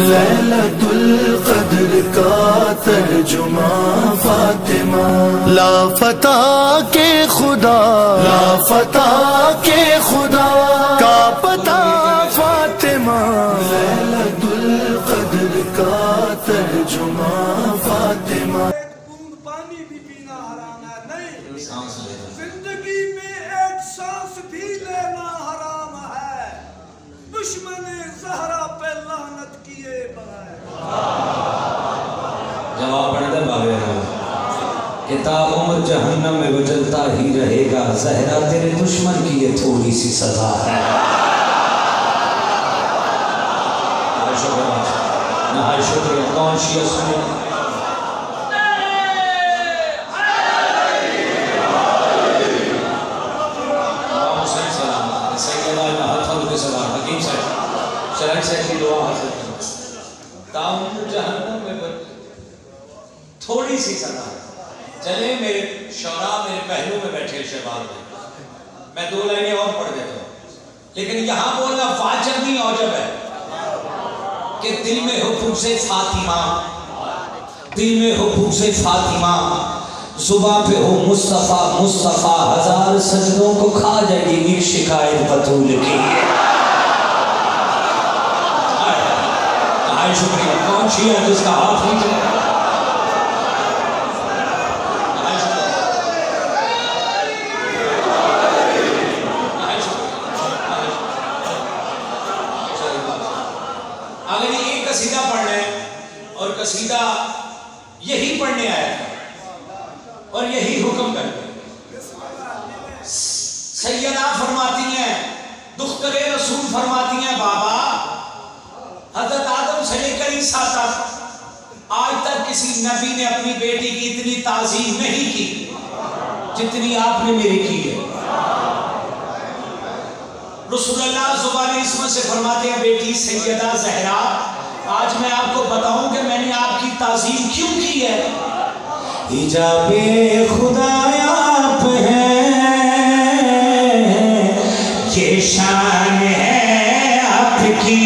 लैलतुल क़द्र का तर्जुमा फातिमा। लाफता के खुदा, लाफता के खुदा का पता फातिमा। लैलतुल क़द्र का तर्जुमा फातिमा। पानी भी पीना हराम है, नहीं जिंदगी में एक सांस भी लेना हराम है। दुश्मन ज़हरा पे लानत किए बगैर। जवाब पढ़ दे बाबे किताब उम्र जहन्नम में वो जलता ही रहेगा। ज़हरा तेरे दुश्मन की ये थोड़ी सी सजा है। शुक्रिया। कौन शिया सुने थोड़ी सी सजा। चले मेरे शौरा मेरे पहलू में बैठे शहबाज में, मैं दो लाइनें और पढ़ देता हूँ, लेकिन यहाँ बोलना वाजिब नहीं औजब है कि दिल में हो फूसे फातिमा, दिल में हो फूसे फातिमा, जुबान पे हो मुस्तफ़ा मुस्तफ़ा, हजार सजदों को खा जाएगी एक शिकायत बतूल की। शुक्रिया। कौन सी है जिसका हाथ नीचे? अगर ये एक कसीदा पढ़ना है और कसीदा यही पढ़ने आया और यही हुक्म करते, सैयदा फरमाती हैं, दुख्तरे रसूल फरमाती हैं, बाबा हज़रत आदम से लेकर ईसा तक आज तक किसी नबी ने अपनी बेटी की इतनी ताज़ीम नहीं की जितनी आपने मेरी की है। रसूलुल्लाह ज़ुबान इस्मत से फरमाते हैं, बेटी सैयदा ज़हरा, आज मैं आपको बताऊं कि मैंने आपकी ताज़ीम क्यों की है। हिजाबे खुदा आप हैं, ये शान है आपकी।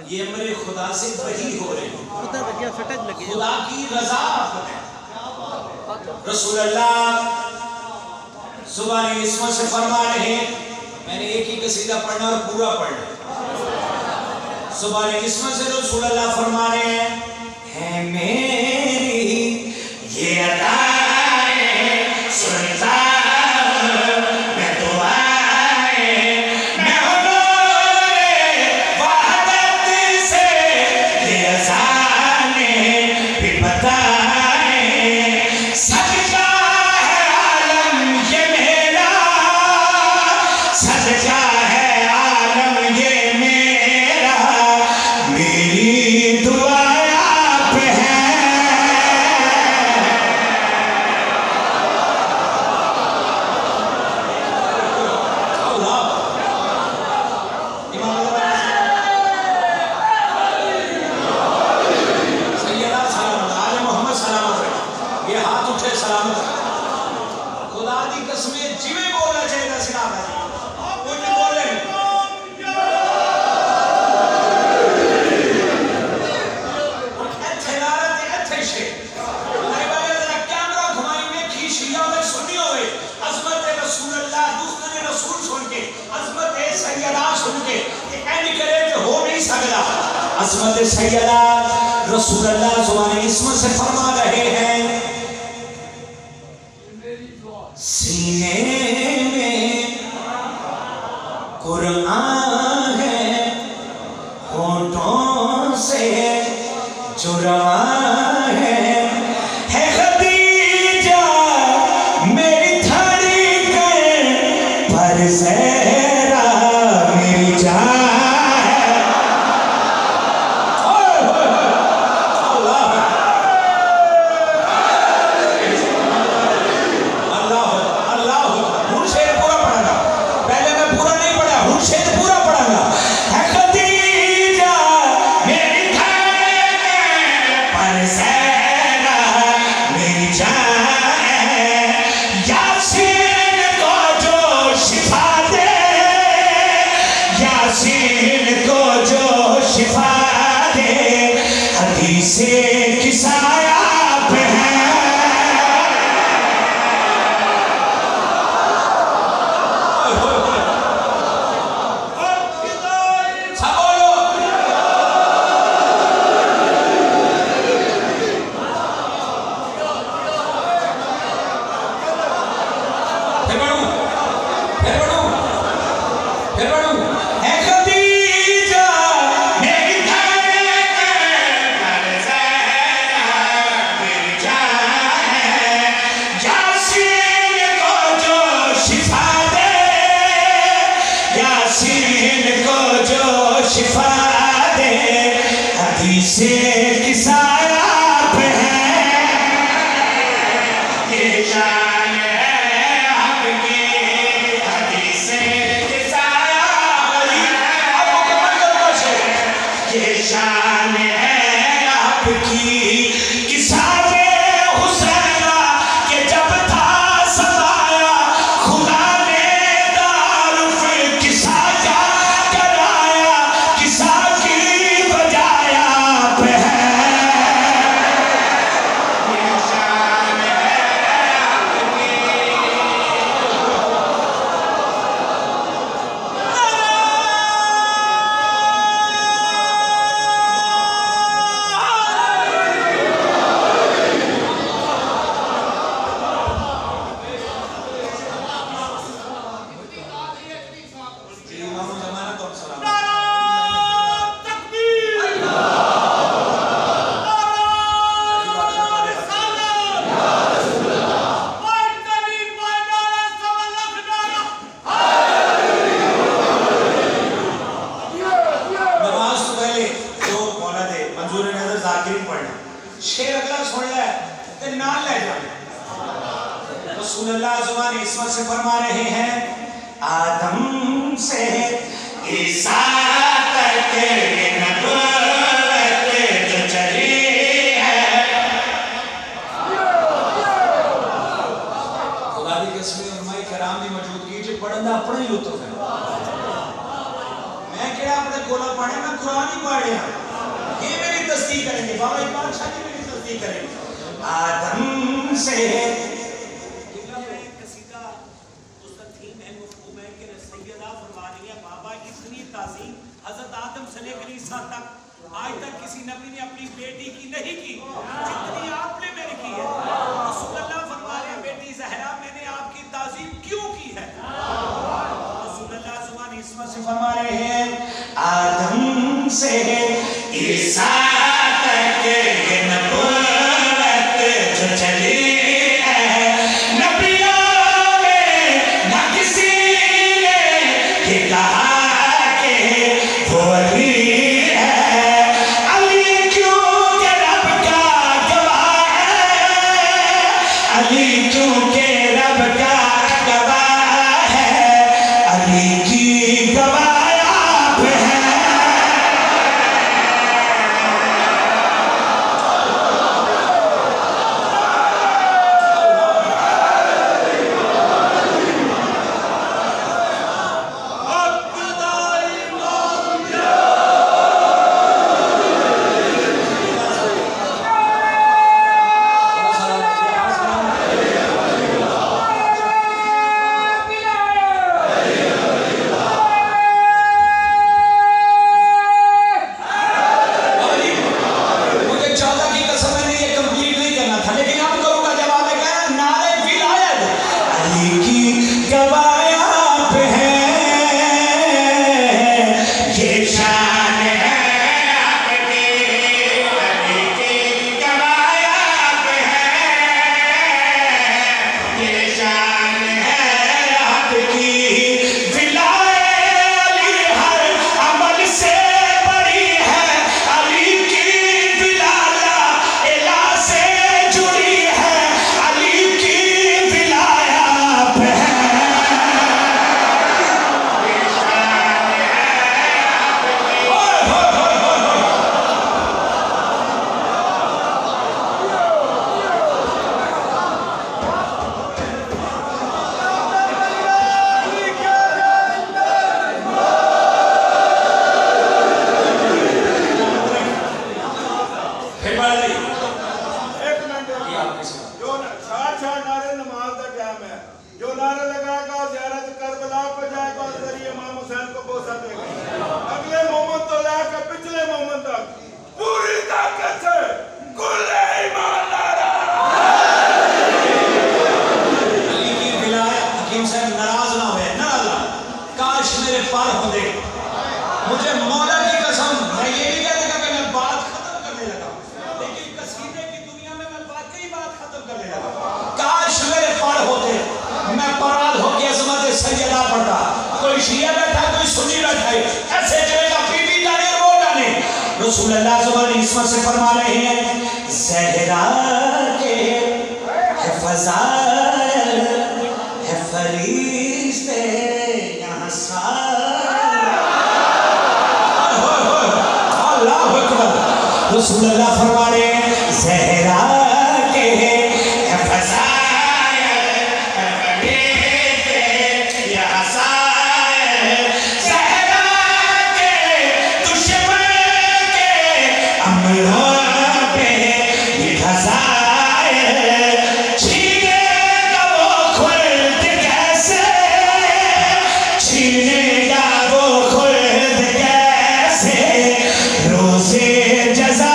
ये मेरे खुदा से वही हो रहे हैं, खुदा की रज़ा। रसूलुल्लाह ज़ुबान इस्मत से फरमा रहे हैं, मैंने एक ही कसीदा पढ़ना और पूरा पढ़ना। ज़ुबान इस्मत से रसूलुल्लाह फरमा रहे हैं, है मेरी ये अदाएं सुनता नहीं करे तो हो नहीं सकता। असमत सैयदा रसूलुल्लाह ज़ुबान इस्मत से फरमा रहे हैं, सीने में कुरान है, होठों से जुर्मा है खदीजा मेरी धड़कन पर ज़हरा मेरी जान। अली की गवाया पे है, ये शान है आपकी, अली की गवाया पे है, ये शान है आपकी। मुझे मौला की कसम, मैं ये नहीं कहता कि मैं बात खत्म करने लगा, लेकिन कसीदे की दुनिया में मैं वाकई बात खत्म करने लगा। काश मेरे पर होते, मैं पराद होकर अज़मत सैयदा पढ़ता। कोई शिया बैठा, कोई सुन्नी बैठा है, ऐसे चलेगा, बीबी जाने वो जाने। रसूलुल्लाह ज़ुबान इसमें से फरमा रहे हैं, ज़हरा के है फ़ज़ाइल है फरिश्ते यहाँ रसूलुल्लाह फरमा रहे हैं, ज़हरा के है फ़ज़ाइल है फरिश्ते यहाँ ज़हरा के दुश्मन के अमलों पे ये फ़ज़ाइल छीनेगा वो खुल्द कैसे, छीनेगा वो खुल्द कैसे, रोज़े जज़ा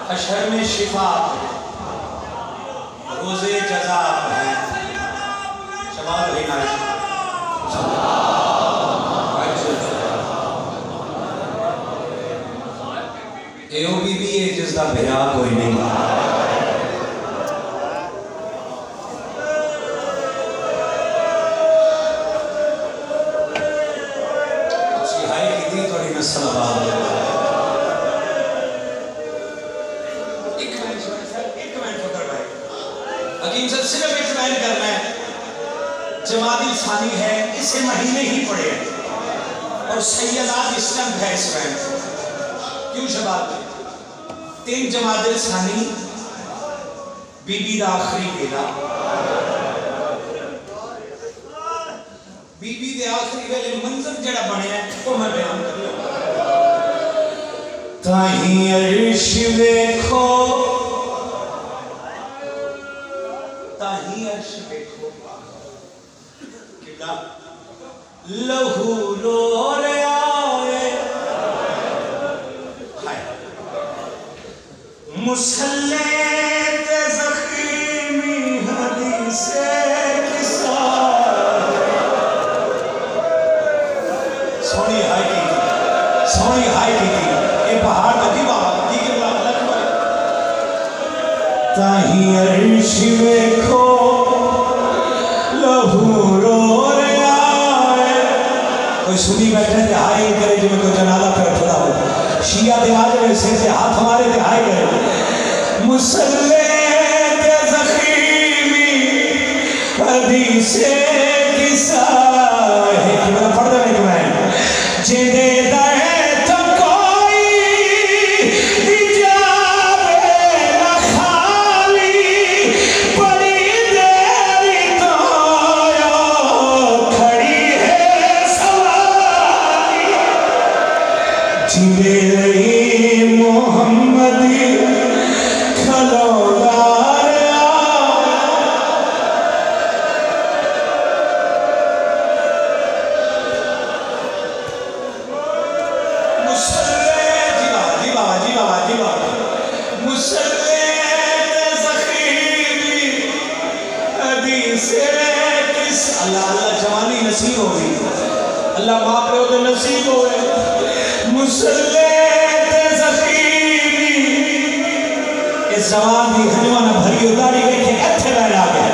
हशर में शिफा रोज़े जज़ा है शबाब है ना एओ बीबी है जिसका बेरा कोई नहीं सिहाई की थी थोड़ी नस्ल बात हकीम साहब सिर्फ एक बयान करना है, जमादी सानी है, इसे महीने ही पड़े और सैयदात इस्लाम है इसमें क्यों शबाब 3 जमादिल सानी बीबी दा आखिरी वेला बीबी दे आखिरी वेले मंजर जड़ा बनया वो मैं बयान कर ताही अर्श देखो, ताही अर्श देखो किला लहू रो रहा है। मुसल्ले ते ज़ख़ीमी हदीसे किसा सोनी हाई की थी, सोनी हाई की थी। ये पहाड़ नदी बाबा नदी के बुला अलग पर ताही अर्श देखो लहू रो रहा है। कोई सुनी बैठे थे हाई करे जिमें कोई जनाजा पे उठा हो। शिया दे आज में सिर से हाथ हमारे थे हाई करे। मुसल्ले ते ज़ख़ीमी हदीसे किसा है कि मैं पढ़ दे कि मैं जिंदे अल्लाह माँ पे तो नसीब होए। मुसल्ले ते ज़ख़ीमी इस जवान दी हजवाना भरी उदारी देखे अच्छे बैठा गया।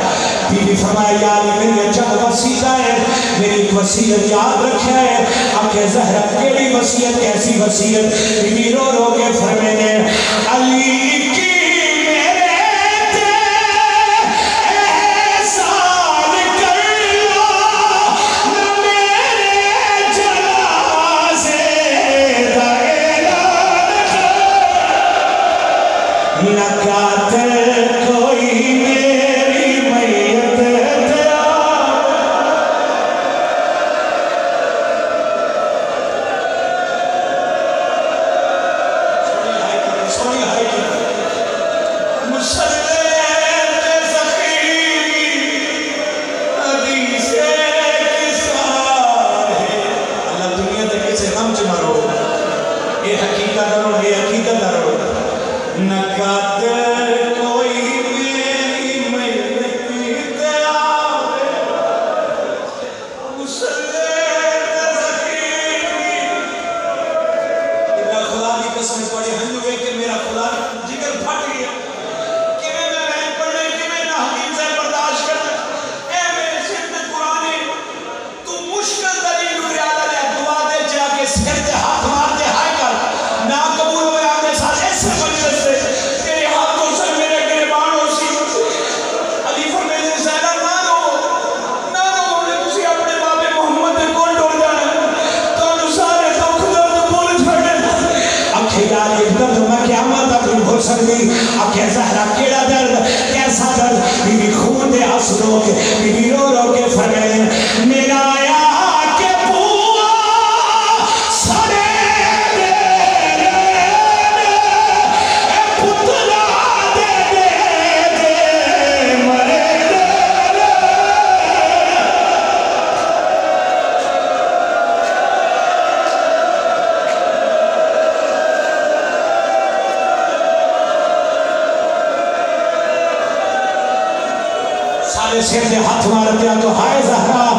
बीबी फरमाया यार मेरी जब वसीयत है मेरी वसीयत याद रखे है। आके ज़हरा केड़ी वसीयत कैसी वसीयत। बीबी रो रो के फरमाने अली की बीबी रो रो के फरमाए मेरा सिर से हाथ मारते तो हाय ज़हरा